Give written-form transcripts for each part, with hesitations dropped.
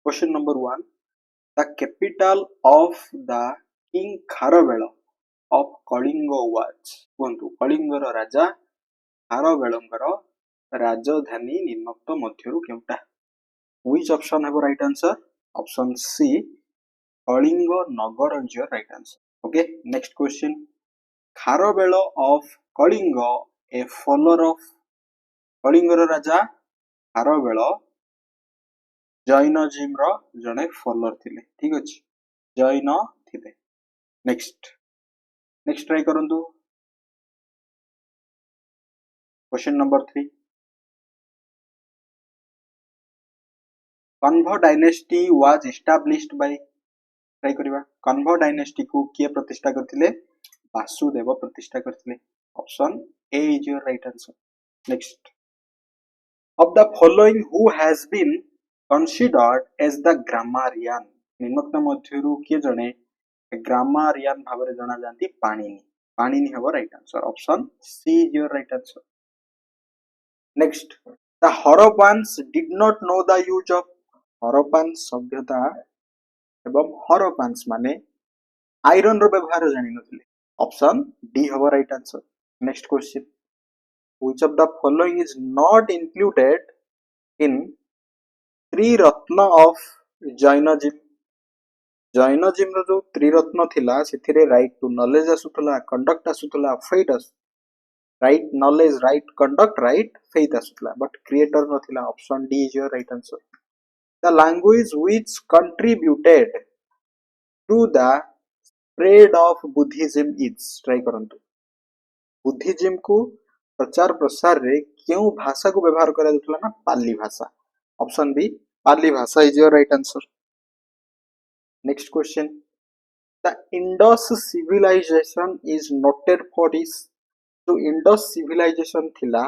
Question number 1. The capital of the King Kharavela of Kalinga was कुहतु कलिंगर राजा खारवेलंकर राजधानी निम्नोक्त मध्यरु केउटा. Which option have right answer? Option C, Kalinga Nagar is your right answer. Okay, next question. Kharavela of Kalinga, a follower of Kalingar raja Kharavela जैनजिम रो जने follower थिले. ठीक अछि, जैन थिले. Next try करंतु. Question number 3. Kanva dynasty was established by. Try करिवा. Kanva dynasty को किए प्रतिष्ठा करथिले? वासुदेव प्रतिष्ठा करथिले. Option A is your right answer. Next. Of the following who has been considered as the grammarian. निम्नोक्त मध्यरु किए जने grammarian भाबरे जणा जानती पाणिनि हबो right answer. Option C is your right answer. Next. The Harappans did not know the use of. हरप्पान सभ्यता एवं हरप्पान्स माने आयरन रो व्यवहार जानि नथिले. ऑप्शन डी हबो right answer. Next question. Which of the following is not included in Triratna of Jainism. Jainism रो जो त्रिरत्न थिला सेथिरे राइट टू नॉलेज आसुतला, कंडक्ट आसुतला, फेथ आस. Right knowledge, right conduct, right faith आसुतला, बट क्रिएटर नथिला. Option D is your right answer. The language which contributed to the spread of Buddhism is. Try करंतु. बुद्धिज्म को प्रचार प्रसार रे केउ भाषा को व्यवहार करा जतला ना? पाली भाषा. ऑप्शन बी, पाली भाषा is your right answer. Next question. The Indus civilization is noted for is. जो इंडस सिविलाइजेशन थिला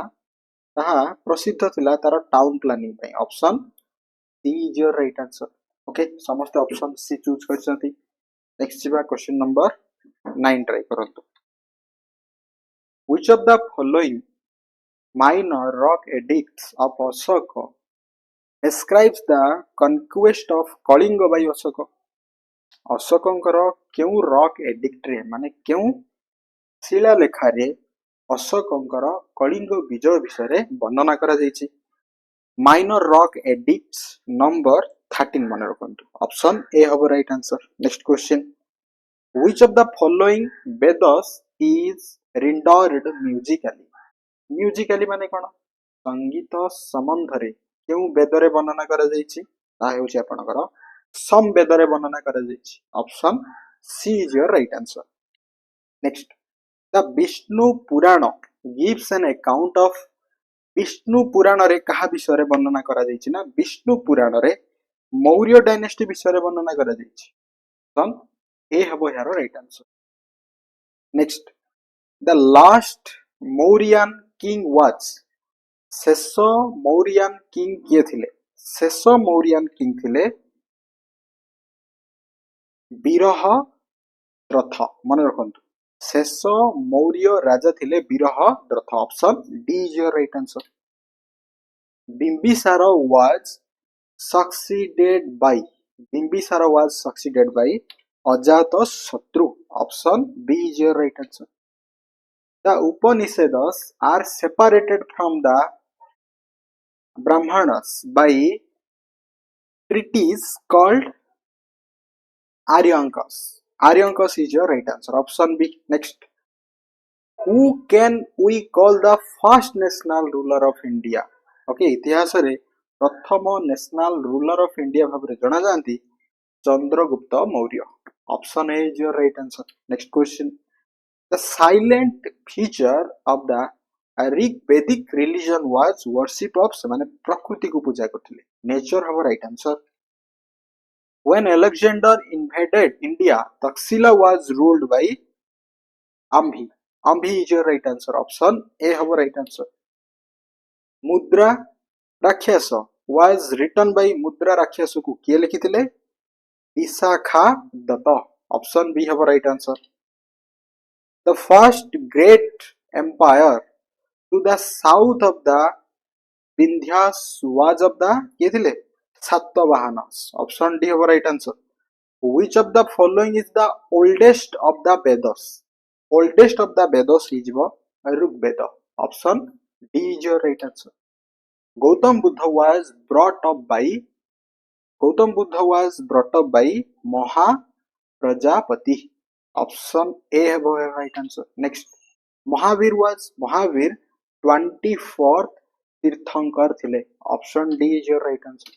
ताहा प्रसिद्ध थिला तार टाउन प्लानिंग पई. Option C is your right answer. Okay, समस्त ऑप्शन सी चूज करछंती. नेक्स्ट जिबा क्वेश्चन नंबर 9 ट्राई करंतु. Which of the following minor rock edicts of Ashoka ascribes the conquest of Kalinga by Ashoka. अशोकंकर केउ rock addict रे माने केउ शिला लेखा रे अशोकंकर कलिंग विजय विषय रे वर्णना करा जायछि. माइनर रॉक एडिक्ट्स नंबर 13 मन रखंतु. ऑप्शन ए हबो right answer. Next question. Which of the following Vedas is rendered Musically. Musically माने कोन? संगीत संबंध रे केउ वेदरे वर्णना करा जायछि? ता हेउछि आपनकर सम वेदरे वर्णना करा जायछि. Option C is your right answer. Next. The Vishnu Purana gives an account of. Vishnu Purana रे कहा विषय रे वर्णना करा जायछि ना? विष्णु पुराण रे मौर्य डायनेस्टी विषय रे वर्णना करा जायछि. ऑप्शन ए हबो यार right answer. Next. The last Mauryan king was. शेष मौर्यन किंग किए थिले? शेष मौर्यन किंग थिले बिरह द्रथ. मन रखंतु. शेष मौर्य राजा थिले Brihadratha. Option D is your right answer. Bimbisara was succeeded by. Bimbisara was succeeded by Ajatashatru. Option B is your right answer. The Upanishads are separated from the Brahmanas by treaties called Aryankas. Aryankas is your right answer. Option B. Next. Who can we call the first national ruler of India? Okay, इतिहास रे प्रथम national ruler of India भाबरे जणा जानती Chandragupta Maurya. Option A is your right answer. Next question. The silent feature of the Vedic religion was worship of माने प्रकृति को पूजा करथिले. Nature हबो right answer. When Alexander invaded India, Taxila was ruled by Ambhi. Ambhi is your right answer. Option A हबो right answer. मुद्रा राक्षस was written by मुद्रा राक्षस को किए लिखिथिले? विशाखा दत्त. ऑप्शन बी हबो right answer. The first great empire to the south of the Vindhyas was of the किए थिले? Satavahanas. Option D have right answer. Which of the following is the oldest of the Vedas? Oldest of the Vedas is Rig Veda. Option D is your right answer. Gautam Buddha was brought up by Maha Prajapati. Option A have right answer. Next, Mahavir 24th Tirthankar thile. Option D is your right answer.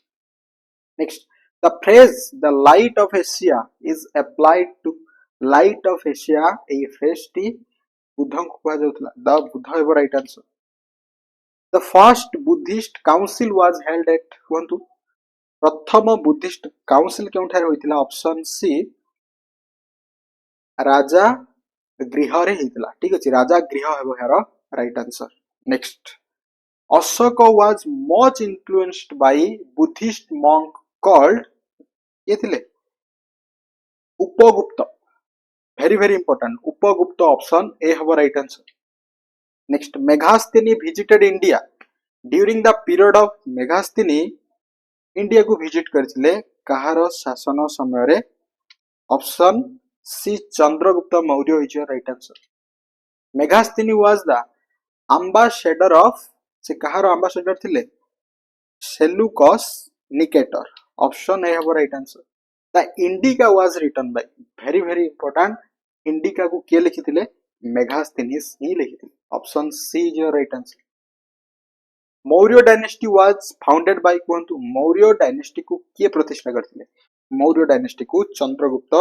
Next, the phrase the light of Asia is applied to light of Asia. A phrase T Buddha को कहा जाउतला. The Buddha have right answer. The first Buddhist council was held at कुहंतु प्रथम Buddhist council केउठारे होइतिला. Option C राजा गृह रे होइतिला. ठीक अछि, राजा गृह हेबो हेरो right answer. Next, Ashoka was much influenced by Buddhist monk called ये थिले Upagupta. Very important. Upagupta. Option A have right answer. Next, Meghasthini visited India during the period of Meghasthini. India को विजिट करथिले कहार शासन समय रे. Option C Chandragupta Maurya is your right answer. Megasthenes was the ambassador of से कहार ambassador थिले Seleucus Nicator. Option A have right answer. The Indica was written by very important. Indica को के लिखिथिले मेघास्थिनीस ही लिखिथिले. Option C is your right answer. Maurya dynasty was founded by कुहंतु Maurya dynasty को किए प्रतिष्ठा करथिले. मौर्य डायनेस्टी को चंद्रगुप्त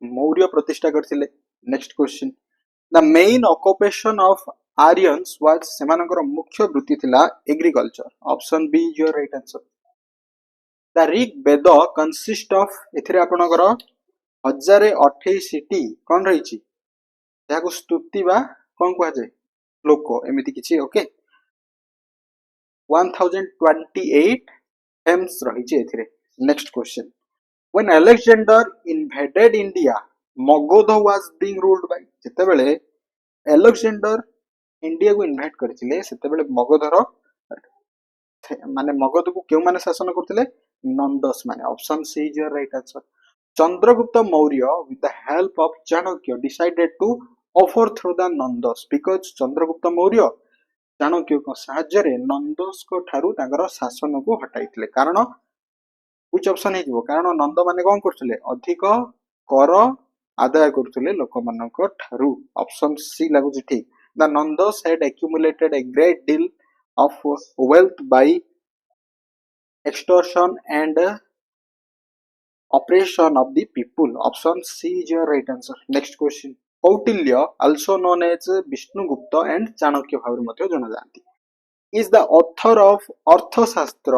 मौर्य प्रतिष्ठा करथिले. Next question, the main occupation of Aryans was सेमानकर मुख्य वृत्ति थिला agriculture. Option B is your right answer. The Rig Veda consist of एथिरे आपनकर 1028 टी कोन रहिछि याको स्तुति बा कोन कहै छै श्लोक एमिति किछि. ओके, 1028 hymns रहिछि एथिरे. Next question, when Alexander invaded India, Magadha was being ruled by. जेतेबेले Alexander इंडिया को इन्वाइट करथिले सेतेबेले मगधर माने मगध को केउ माने शासन करथिले नंदस माने. Option C is your right answer. Chandragupta Maurya with the help of Chanakya decided to overthrow the Nandas because Chandragupta Maurya Chanakya को साहाय्य रे नंदस को ठारू तांगर शासन को हटाइथिले. कारण which ऑप्शन हे जिवो कारण नंद माने कोन करथिले अधिक कर आदाय करथिले लोक मानक ठारू. ऑप्शन सी लागु छी ठीक. The Nandas had accumulated a great deal of wealth by extortion and oppression of the people. Option C is your right answer. Next question, Kautilya, also known as Vishnugupta and Chanakya भाବରେ ମଧ୍ୟ ଜଣା ଯାଆନ୍ତି, is the author of अर्थशास्त्र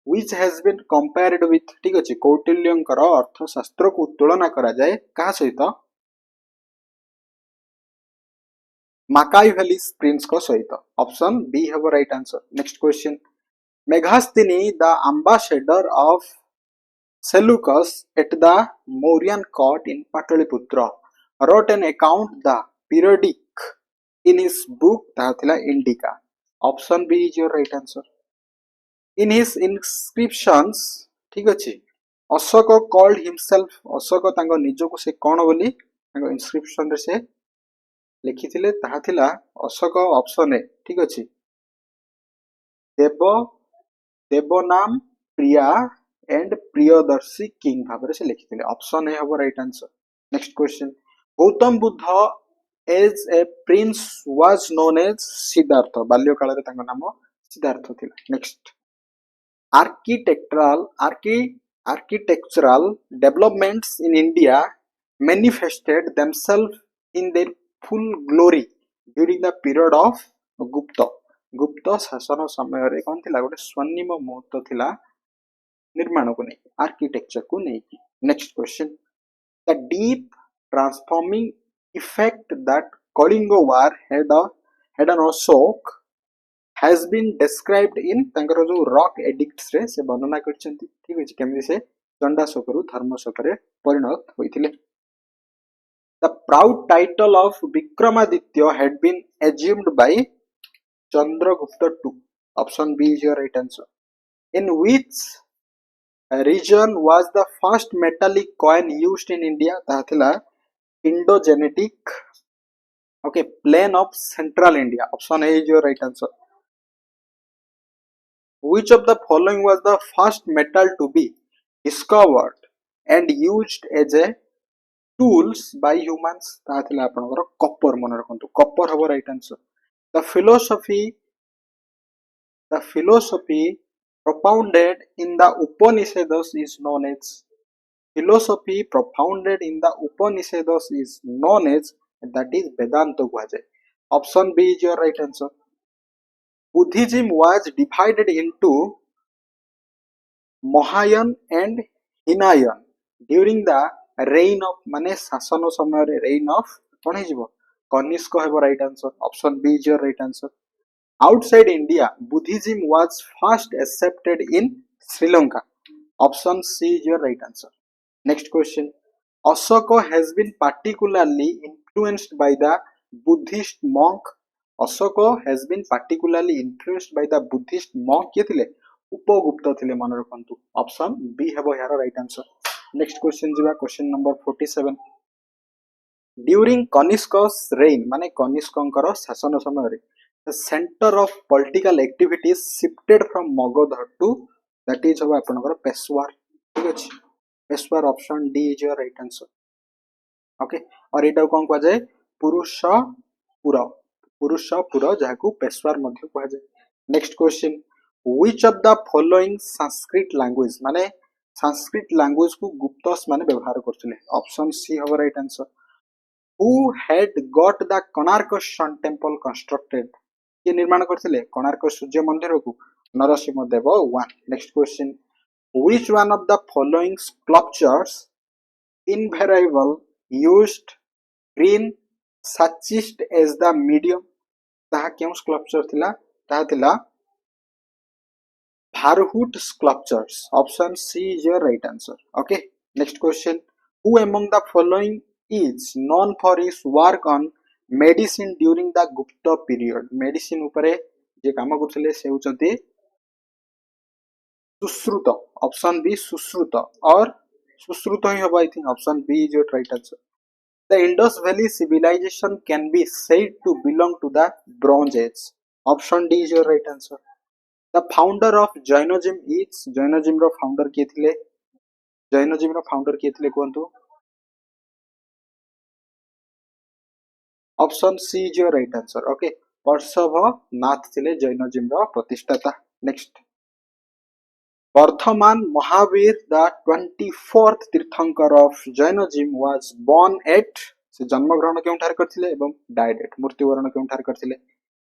which has been compared with. ठीक अछि, कौटिल्यंकर अर्थशास्त्र को तुलना करा जाए कहा सहित Machiavelli's Prince को सहित. Option B have right answer. Next question, Meghasthini, the ambassador of Seleucus at the Mauryan court in Pataliputra, wrote an account the periodic in his book Tahatila Indica. Option B is your right answer. In his inscriptions, ठीक अछि, Ashok called himself, Ashok तांको निजको से कोन बोली तांको inscription रे से लिखिथिले ताहाथिला Ashok. Option A ठीक अछि, Devanampriya and Priyadarshi king भाବରେ से लिखिथिले. ऑप्शन ए हबो right answer. Next question, Gautam Buddha as a prince was known as Siddhartha. बाल्य काल रे तांको नाम सिद्धार्थ थिला. Next, architectural developments in India manifested themselves in their full glory during the period of Gupta. गुप्त शासन समय रे कोन थिला गोटे स्वर्णिम मुहूर्त थिला निर्माण को नहीं आर्किटेक्चर को नहीं. Next question, the deep transforming effect that Kalinga war had on Ashok has been described in तांकर जो रॉक एडिक्ट्स रे से वर्णना करछंती. ठीक अछि, केमि से चंडाशोक रु धर्मशोक रे परिणत होइथिले. The proud title of Vikramaditya had been assumed by Chandragupta II. Option B is your right answer. In which region was the first metallic coin used in India? ତାହା ଥିଲା Indo-Genetic, okay, plain of Central India. Option A is your right answer. Which of the following was the first metal to be discovered and used as a tools by humans? ତାହା ଥିଲା ଆପଣଙ୍କର copper. ମନେ ରଖନ୍ତୁ copper ହବ right answer. The philosophy propounded in the Upanishads is known as that is Vedanta kuhajaye. Option B is your right answer. Buddhism was divided into Mauryan and Hinayan during the reign of माने शासन समय reign of कौन हेजिबो कनिष्क हेबो right answer. Option B is your right answer. Outside India, Buddhism was first accepted in Sri Lanka. Option C is your right answer. Next question. Ashoka has been particularly influenced by the Buddhist monk. Ashoka has been particularly influenced by the Buddhist monk. किए थिले उपगुप्त थिले मन रखंतु. Option B हेबो यार right answer. Next question जिबा question number 47. During Kanishka's reign माने कनिष्कंकर शासन समय रे the center of political activities shifted from Magadha to that is होबा आपनकर पेशवार. ठीक अछि Peshwar. Option D is your right answer. Okay, और एटा कोन कह जाय पुरुषपुर जाहाकू पेशवार मध्य कह जाय. Next question. which of the following Sanskrit language माने संस्कृत लैंग्वेज को गुप्तस माने व्यवहार करथिले? ऑप्शन सी हवर right answer. who had got the Konark sun temple constructed? ये निर्माण करथिले कोणार्क सूर्य मंदिर को? Narsingh Dev 1. Next question. which one of the following sculptures invariable used green schist as the medium? ताहा केउ स्कल्पचर थिला? ताहा थिला Bharhut sculptures. Option C is your right answer. Okay, next question. Who among the following is known for his work on medicine during the Gupta period? Medicine उपरे जे काम करथिले से होचंती Sushruta. Option B Sushruta और सुश्रुत ही होबा. I think option B is your right answer. The Indus Valley civilization can be said to belong to the Bronze Age. Option D is your right answer. The founder of Jainism is Jainism रो founder किए थिले? Jainism रो founder किए थिले कोंतु? Option C is your right answer. Okay, Parshvanath थिले Jainism row प्रतिष्ठाता. Next. Bardhaman Mahavir, the 24th तीर्थंकर of Jainism, was born at से जन्म ग्रहण केउठार करथिले एवं died at मृत्युवरण केउठार करथिले?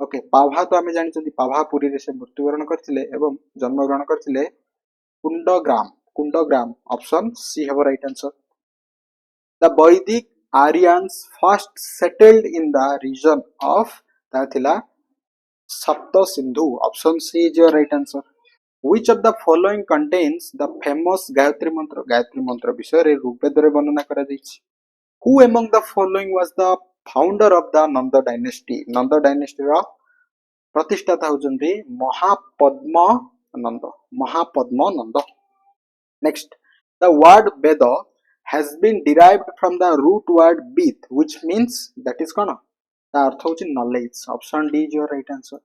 ओके, पाभा तो आमे जानिछथि पाभापुरी रे से मृत्युवरण करथिले एवं जन्म ग्रहण करथिले कुंडग्राम. ऑप्शन सी हेबो right answer. The Vedic Aryans first settled in the region of ताथिला Sapta Sindhu. Option C is your right answer. which of the following contains the famous Gayatri mantra विषय रे ऋग्वेद रे वर्णना करा दैछि? who among the following was the founder of the Nanda dynasty? Nanda dynasty रा प्रतिष्ठाता होजंती Mahapadmananda. Next. The word Veda has been derived from the root word Vid, which means that is कौन? The अर्थ होछि knowledge. Option D is your right answer.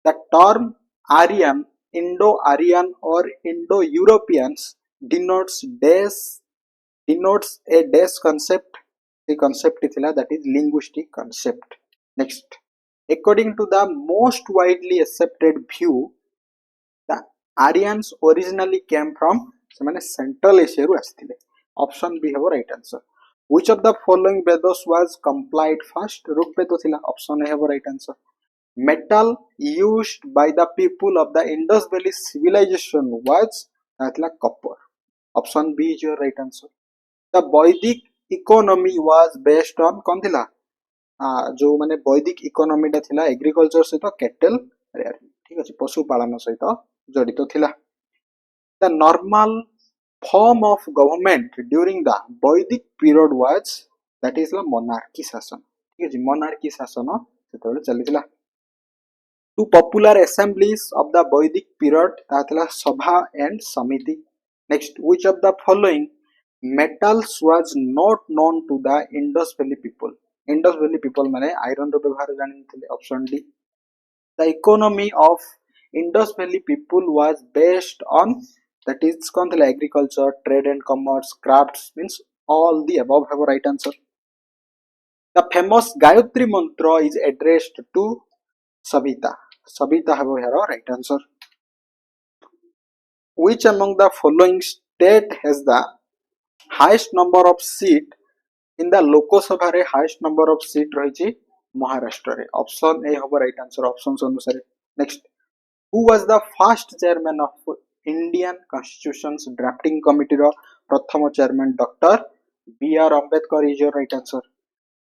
The term Aryan, Indo-Aryan or Indo-Europeans denotes a dash concept. The concept थिला that is linguistic concept. Next. According to the most widely accepted view, the Aryans originally came from ସେମାନେ Central Asia ରୁ ଆସିଥିଲେ. Option B ହେବ right answer. Which of the following Vedas was compiled first? Rigveda थिला. Option A ହେବ right answer. Metal used by the people of the Indus Valley civilization was copper. Option B is your right answer. The Vedic economy was based on कौन थिला? जो माने वैदिक economy टा थिला agriculture सहित कैटल रेयरिंग. ठीक अछि पशुपालन सहित जड़ित थिला. The normal form of government during the Vedic period was that is la monarchy शासन. ठीक अछि monarchy शासन सेतबेले चलिथिला. Two popular assemblies of the Vedic period, तातला sabha and samiti. Next, which of the following metals was not known to the Indus Valley people? Indus Valley people माने iron रो व्यवहार जानिथिले. Option D. The economy of Indus Valley people was based on, that is agriculture, trade and commerce, crafts, means all the above have a right answer. The famous Gayatri mantra is addressed to Savita. Savita have here a right answer. Which among the following state has the highest number of seat in the Lok Sabha re highest number of seat रही Maharashtra re? Option A have right answer. Options अनुसार. Next, who was the first chairman of Indian Constitution's drafting committee ro prathama chairman? Dr. B.R. Ambedkar is your right answer.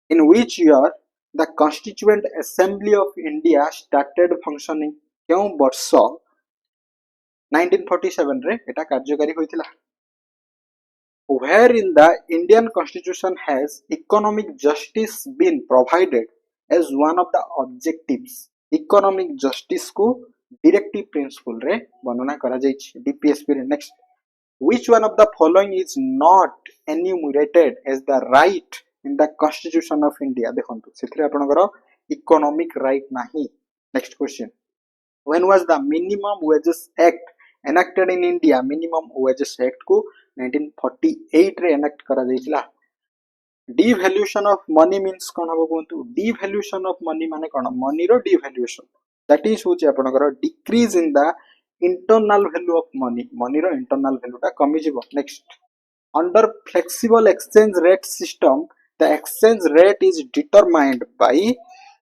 In which year the Constituent Assembly of India started functioning? क्यों वर्ष 1947 रे एटा कार्यकारी होइतिला. Wherein the Indian Constitution has economic justice been provided as one of the objectives. Economic justice को directive principle रे वर्णना करा जाइछि DPSP रे. Next, which one of the following is not enumerated as the right in the Constitution of India? देखंतु सेथिरे आपनकर economic right नाही. Next question, when was the Minimum Wages Act enacted in India? Minimum Wages Act को 1948 रे enact करा जाइछला. Devaluation of money means कोन हबो कोंतु? Devaluation of money माने कोन? Money row devaluation, that is होचे आपनकर decrease in the internal value of money. Money row internal value टा कमी जिवो. Next, under flexible exchange rate system, the exchange rate is determined by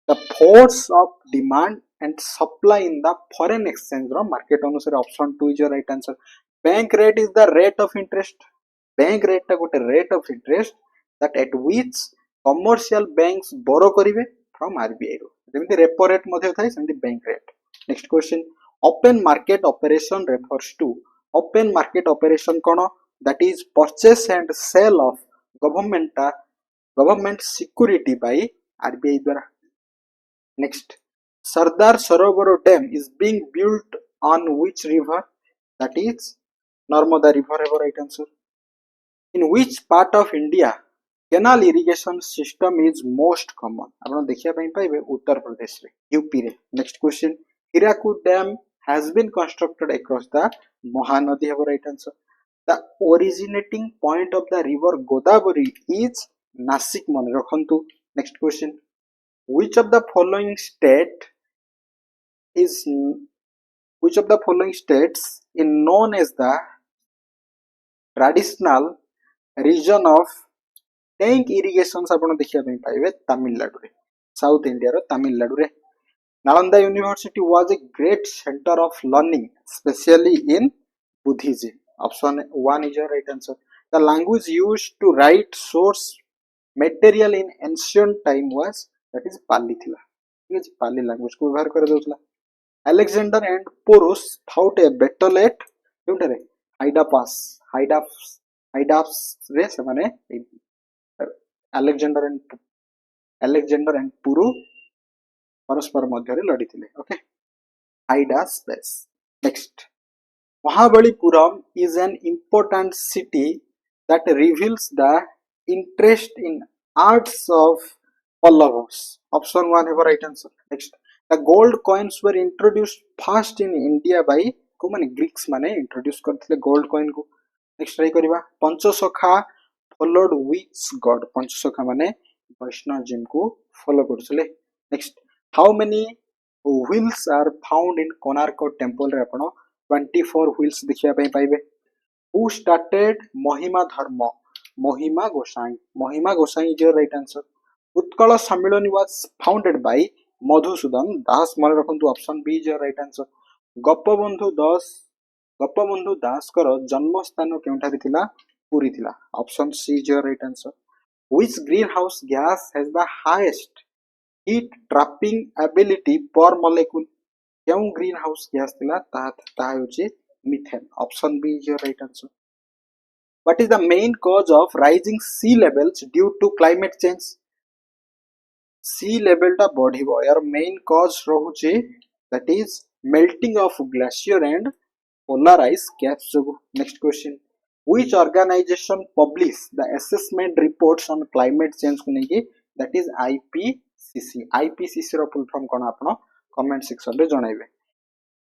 the force of demand and supply in the foreign exchange ro market अनुसार. Option 2 is your right answer. Bank rate is the rate of interest. Bank rate टा गोटे rate of interest that at which commercial banks borrow करिवे from RBI रो. जेमिति repo rate मध्ये थाई सेमिति bank rate. Next question, open market operation refers to. Open market operation cone? That is purchase and sale of government security by RBI द्वारा. Next, Sardar Sarovar Dam is being built on which river? That is Narmada river have a right answer. In which part of India canal irrigation system is most common? आपण देखिया पई पाइबे उत्तर प्रदेश रे, UP रे. Next question, Hirakud Dam has been constructed across the Mahanadi have a right answer. The originating point of the river Godavari is Nasik mane rakhantu. Next question, which of the following states is known as the traditional region of tank irrigations? आपण देखिया पई पाइबे तमिलनाडु रे, south India रो तमिलनाडु रे. Nalanda University was a great center of learning, especially in Buddhism. Option 1 is your right answer. The language used to write source material in ancient time was, that is Pali thila. ठीक है, Pali language को व्यवहार कर दउतला. Alexander and Porus fought a battle at केउटरे Hydaspes रे से माने Alexander and Puru परस्पर मध्य रे लड़ीथिले. Okay, Hydaspes. Next, Mahabalipuram is an important city that reveals the interest in arts of Pallavas. Option 1 have a right answer. Next, the gold coins were introduced first in India by को माने Greeks माने introduce करथिले gold coin को. Next try करिबा, Panchasakha followed which god? Panchasakha माने Vaishnavism को follow करथिले. Next, how many wheels are found in Konark temple रे? आपण 24 wheels देखिया पई पाइबे. Who started Mahima Dharma? Mahima Gosai is your right answer. Utkala Sammilani was founded by Madhusudan Das mane rakhantu. Option B is your right answer. Gopabandhu Das kar janma sthano keunthari thila? Puri thila. Option C is your right answer. Which greenhouse gas has the highest heat trapping ability per molecule? क्यों greenhouse gas thila? ताहा होची methane. Option B is your right answer. What is the main cause of rising sea levels due to climate change? Sea level टा बढ़िबो यार main cause रहुची that is melting of glacier and polar ice caps jogu. Next question, which organization publish the assessment reports on climate change ku neki, that is IPCC. IPCC ro full form kono apno comment section re janaibe.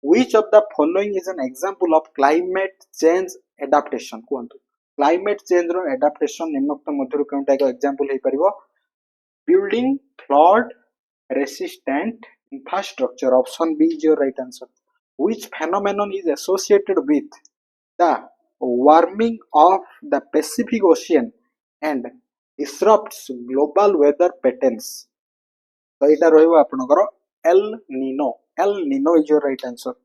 Which of the following is an example of climate change adaptation? kuantu climate change ro adaptation निम्नोक्त मध्यरु केउटा एक example hey परिबो? Building flood resistant infrastructure. Option B is your right answer. Which phenomenon is associated with the warming of the Pacific Ocean and disrupts global weather patterns? So ita rohibo apanଙ୍କର El Nino. El Nino is your right answer.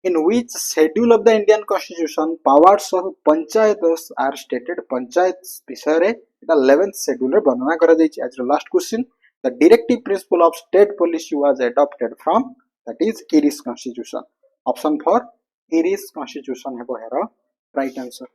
In which schedule of the Indian Constitution powers of panchayats are stated? Panchayat विषय 11th schedule रे वर्णना करा जायछि. आज last question, the directive principle of state policy was adopted from, that is Irish Constitution. Option for Irish Constitution ହେବ ଏହାର right answer.